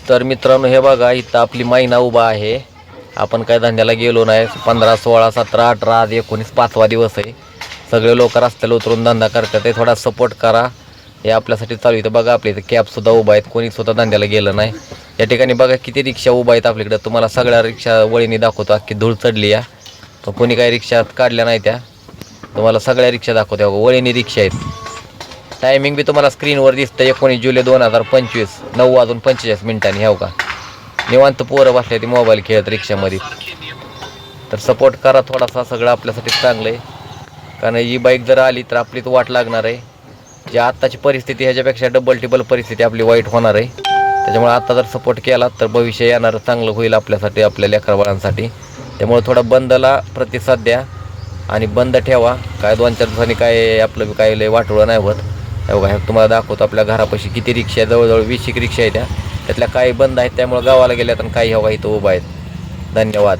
तर मित्रांनो हे बघा इथं आपली मैना उभा आहे. आपण काय धंद्याला गेलो नाही. 15, 16, 17, 18 आज 19 5वा दिवस आहे. सगळे लोक रस्त्याला उतरून धंदा करतात. ते थोडा सपोर्ट करा. हे आपल्यासाठी चालू आहे. बघा आपल्या इथं कॅबसुद्धा उभा आहेत. कोणी सुद्धा धंद्याला गेलं नाही. या ठिकाणी बघा किती रिक्षा उभा आहेत आपल्याकडे. तुम्हाला सगळ्या रिक्षा वळीने दाखवतो. अख्खी धूळ चढली या. पण कोणी काही रिक्षा काढल्या नाही त्या. तुम्हाला सगळ्या रिक्षा दाखवतो. वळीने रिक्षा आहेत. टायमिंग बी तुम्हाला स्क्रीनवर दिसतं. 19 जुलै 2025 9:45 ह्याव का निवांत पोरं बसल्या ती मोबाईल खेळत रिक्षामध्ये. तर सपोर्ट करा थोडासा. सगळं आपल्यासाठी चांगलं आहे. कारण ही बाईक जर आली तर आपलीच वाट लागणार आहे. जी आत्ताची परिस्थिती ह्याच्यापेक्षा डबल टिबल परिस्थिती आपली वाईट होणार आहे. त्याच्यामुळे आता जर सपोर्ट केला तर भविष्य येणारं चांगलं होईल आपल्यासाठी, आपल्या लेकराबाळांसाठी. त्यामुळे थोडा बंदला प्रतिसाद द्या आणि बंद ठेवा. काय 2-4 दिवसांनी काय आपलं काय लय वाटोळं नाही होत. बघा तुम्हाला दाखवतो आपल्या घरापाशी किती रिक्षा आहे. जवळजवळ 20 रिक्षा आहेत. त्यातल्या काही बंद आहेत. त्यामुळे गावाला गेल्यात आणि काही हवा इथं उभा आहेत. धन्यवाद.